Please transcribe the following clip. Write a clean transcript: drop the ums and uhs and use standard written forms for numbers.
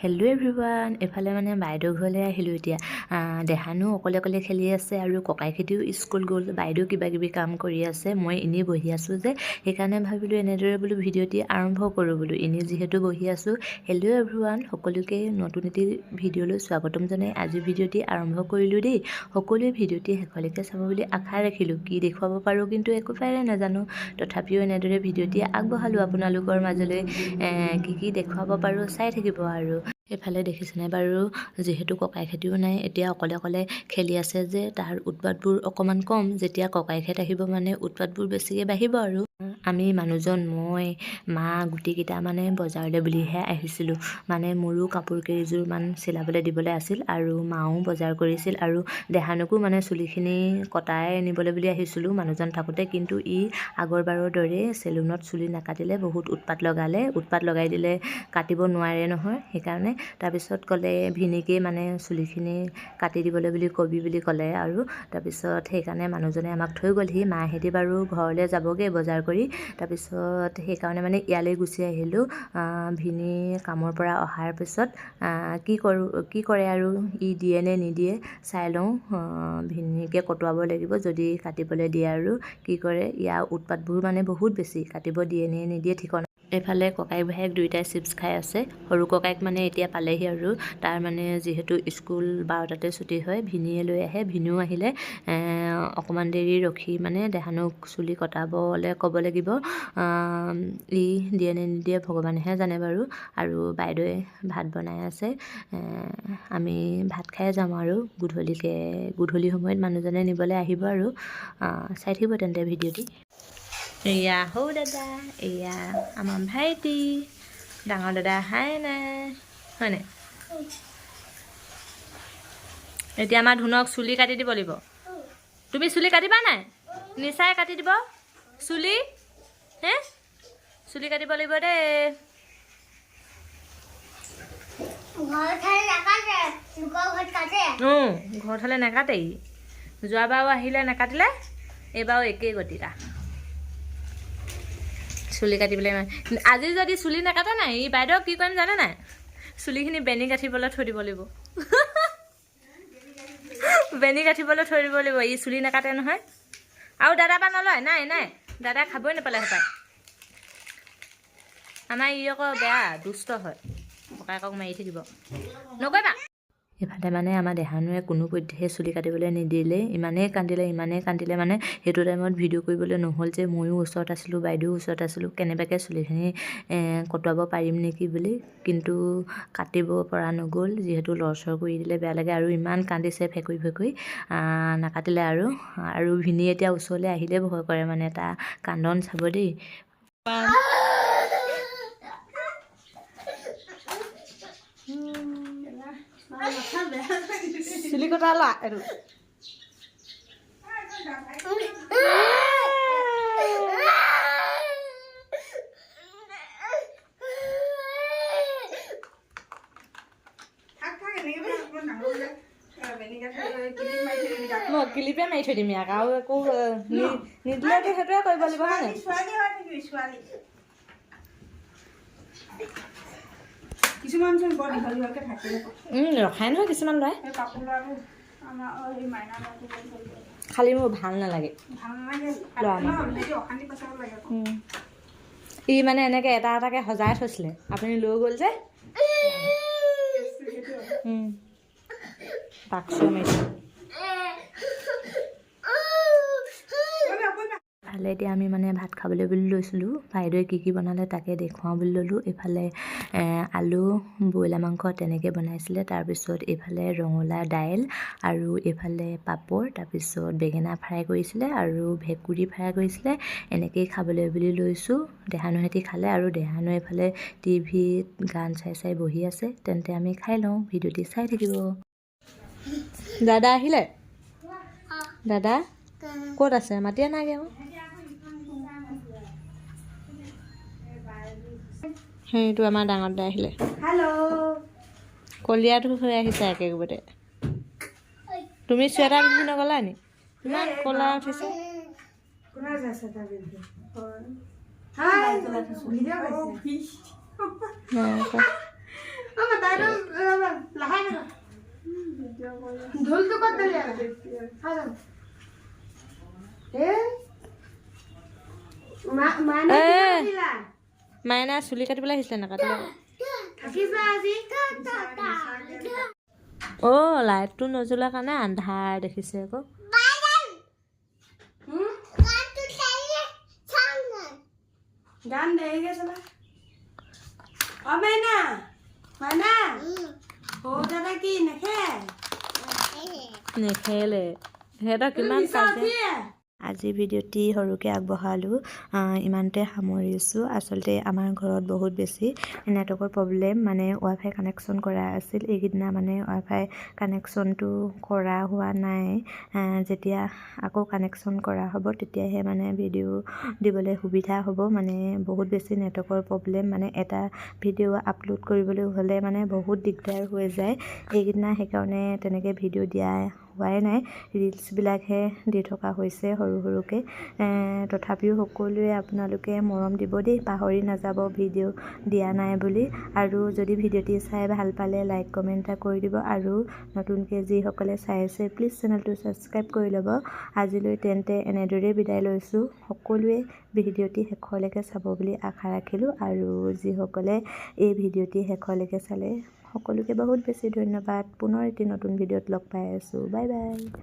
hello' everyone এফালে মানে বাইদেউ ঘৰলৈ আহিলোঁ এতিয়া দেহানো অকলে অকলে খেলি আছে আৰু ককাইহঁতেও স্কুল গ'ল বাইদেউ কিবা কিবি কাম কৰি আছে মই এনেই বহি আছোঁ যে সেইকাৰণে ভাবিলোঁ এনেদৰে বোলো ভিডিঅ'টি আৰম্ভ কৰোঁ বোলো এনেই যিহেতু বহি আছোঁ হেল্ল' এভৰিৱান সকলোকে নতুন এটি ভিডিঅ'লৈ স্বাগতম জনাই আজি ভিডিঅ'টি আৰম্ভ কৰিলোঁ দেই সকলোৱে ভিডিঅ'টি শেষলৈকে চাব বুলি আশা ৰাখিলোঁ কি দেখুৱাব পাৰোঁ কিন্তু একোফালে নাজানো তথাপিও এনেদৰে ভিডিঅ'টি আগবঢ়ালোঁ আপোনালোকৰ মাজলৈ কি দেখুৱাব পাৰোঁ চাই থাকিব আৰু এফালে দেখিছেনে বাৰু যিহেতু ককাইহঁতেও নাই এতিয়া অকলে অকলে খেলি আছে যে তাৰ উৎপাতবোৰ অকণমান কম যেতিয়া ককাইহঁত আহিব মানে উৎপাতবোৰ বেছিকৈ বাঢ়িব আৰু আমি মানুহজন মই মা গোটেইকেইটা মানে বজাৰলৈ বুলিহে আহিছিলোঁ মানে মোৰো কাপোৰ কেইযোৰমান চিলাবলৈ দিবলৈ আছিল আৰু মাও বজাৰ কৰিছিল আৰু দেহানকো মানে চুলিখিনি কটাই নিবলৈ বুলি আহিছিলোঁ মানুহজন থাকোঁতে কিন্তু ই আগৰবাৰৰ দৰে চেলুনত চুলি নাকাটিলে বহুত উৎপাত লগাই দিলে কাটিব নোৱাৰে নহয় সেইকাৰণে তাৰপিছত ক'লে ভিনিকেই মানে চুলিখিনি কাটি দিবলৈ বুলি কবি বুলি ক'লে আৰু তাৰপিছত সেইকাৰণে মানুহজনে আমাক থৈ গ'লহি মাহেঁতি বাৰু ঘৰলৈ যাবগৈ বজাৰ কৰি তাৰপিছত সেইকাৰণে মানে ইয়ালৈ গুচি আহিলোঁ ভিনি কামৰ পৰা অহাৰ পিছত কি কৰে আৰু ই দিয়ে নে নিদিয়ে চাই লওঁ ভিনিকে কটোৱাব লাগিব যদি কাটিবলৈ দিয়ে আৰু কি কৰে ইয়াৰ উৎপাতবোৰ মানে বহুত বেছি কাটিব দিয়ে নে নিদিয়ে ঠিকনা এইফালে ককাই ভায়েক দুয়োটাই চিপছ খাই আছে সৰু ককাইক মানে এতিয়া পালেহি আৰু তাৰ মানে যিহেতু স্কুল 12টাতে ছুটি হয় ভিনিয়ে লৈ আহে ভিনিও আহিলে অকণমান দেৰি ৰখি মানে দেহানক চুলি কটাবলৈ ক'ব লাগিব ই দিয়ে নে নিদিয়ে ভগৱানেহে জানে বাৰু আৰু বাইদেৱে ভাত বনাই আছে আমি ভাত খাই যাম আৰু গধূলি সময়ত মানুহজনে নিবলৈ আহিব আৰু চাই থাকিব তেন্তে ভিডিঅ'টি এয়া সৌ দাদা এয়া আমাৰ ভাইটি ডাঙৰ দাদা হাই নাই হয়নে এতিয়া আমাৰ ধুনক চুলি কাটি দিব লাগিব তুমি চুলি কাটিবা নাই নিচাই কাটি দিব চুলি চুলি কাটিব লাগিব দেই ঘৰত হ'লে নাকাটেই যোৱাবাৰো আহিলে নাকাটিলে এইবাৰো একেই গতিটা চুলি কাটিবলৈ আজি যদি চুলি নাকাটে নাই ই বাইদেউ কি কৰিম জানে নাই চুলিখিনি বেনি গাঁঠিবলৈ থৈ দিব লাগিব ই চুলি নাকাটে নহয় আৰু দাদা বা নলয় নাই দাদা খাবই নাপালে হেঁপায় আমাৰ ই আকৌ বেয়া দুষ্ট হয় ককায়েকক মাৰি থাকিব নকৰিবা এইফালে মানে আমাৰ দেহানুৱে কোনোপধ্যে চুলি কাটিবলৈ নিদিলে ইমানেই কান্দিলে মানে সেইটো টাইমত ভিডিঅ' কৰিবলৈ নহ'ল যে ময়ো ওচৰত আছিলোঁ বাইদেউ ওচৰত আছিলোঁ কেনেবাকৈ চুলিখিনি কটোৱাব পাৰিম নেকি বুলি কিন্তু কাটিব পৰা নগ'ল যিহেতু লৰচৰ কৰি দিলে বেয়া লাগে আৰু ইমান কান্দিছে ফেকুৰি নাকাটিলে আৰু ভিনি এতিয়া ওচৰলৈ আহিলে ভয় কৰে মানে তাৰ কান্দন চাব দেই চুলি কটা লা আৰু মই ক্লিপে মাৰি থৈ দিম ইয়াক আৰু একো নিদিলেতো সেইটোৱে কৰিব লাগিব হয় কিছুমান বৰ দীঘলীয়াকৈ থাকে ৰখাই নহয় কিছুমান লয় খালি মোৰ ভাল নালাগে ই মানে এনেকৈ এটা এটাকৈ সজাই থৈছিলে আপুনি লৈ গ'ল যে বাক্সু মাৰিছে ভালে এতিয়া আমি মানে ভাত খাবলৈ বুলি লৈছিলোঁ বাইদেৱে কি বনালে তাকে দেখুৱাওঁ বুলি ল'লোঁ এইফালে আলু ব্ৰইলাৰ মাংস তেনেকৈ বনাইছিলে তাৰপিছত এইফালে ৰঙালাও দাইল আৰু এইফালে পাপৰ তাৰপিছত বেঙেনা ফ্ৰাই কৰিছিলে আৰু ভেকুৰী ফ্ৰাই কৰিছিলে এনেকৈয়ে খাবলৈ বুলি লৈছোঁ দেহানুহঁতি খালে আৰু দেহানু এইফালে টিভিত গান চাই বহি আছে তেন্তে আমি খাই লওঁ ভিডিঅ'টি চাই থাকিব দাদা আহিলে দাদা ক'ত আছে মাতিয়ে নাগে সেইটো আমাৰ ডাঙৰ দাদা আহিলে কলিয়াটো হৈ আহিছে একেবাৰে তুমি চুৱেটাৰ পিন্ধি নগলা নি ইমান ক'লা উঠিছে ঢোলটো ক'ত দিলে মাইনা চুলি কাটিবলৈ আহিছিলে নাকাটিলে অ' লাইটটো নজ্বলাৰ কাৰণে আন্ধাৰ দেখিছে আকৌ গান দেৰিকে চলা অ মাইনা মাইনা অ দাদা কি নেখে নেখেলে সিহঁতৰ কিমান কাজিয়া আজি ভিডিঅ'টি সৰুকৈ আগবঢ়ালোঁ ইমানতে সামৰিছোঁ আচলতে আমাৰ ঘৰত বহুত বেছি নেটৱৰ্কৰ প্ৰব্লেম মানে ৱাইফাই কানেকশ্যন কৰা আছিল এইকেইদিনা মানে ৱাইফাই কানেকশ্যনটো কৰা হোৱা নাই যেতিয়া আকৌ কানেকশ্যন কৰা হ'ব তেতিয়াহে মানে ভিডিঅ' দিবলৈ সুবিধা হ'ব মানে বহুত বেছি নেটৱৰ্কৰ প্ৰব্লেম মানে এটা ভিডিঅ' আপলোড কৰিবলৈ হ'লে মানে বহুত দিগদাৰ হৈ যায় এইকেইদিনা সেইকাৰণে তেনেকৈ ভিডিঅ' দিয়া হোৱাই নাই ৰিলচবিলাকহে দি থকা হৈছে সৰু সৰুকৈ তথাপিও সকলোৱে আপোনালোকে মৰম দিব দেই পাহৰি নাযাব ভিডিঅ' দিয়া নাই বুলি আৰু যদি ভিডিঅ'টি চাই ভাল পালে লাইক কমেণ্ট এটা কৰি দিব আৰু নতুনকৈ যিসকলে চাই আছে প্লিজ চেনেলটো ছাবস্ক্ৰাইব কৰি ল'ব আজিলৈ তেন্তে এনেদৰেই বিদায় লৈছোঁ সকলোৱে ভিডিঅ'টি শেষলৈকে চাব বুলি আশা ৰাখিলোঁ আৰু যিসকলে এই ভিডিঅ'টি শেষলৈকে চালে সকলোকে বহুত বেছি ধন্যবাদ পুনৰ এটি নতুন ভিডিঅ'ত লগ পাই আছোঁ বাই বাই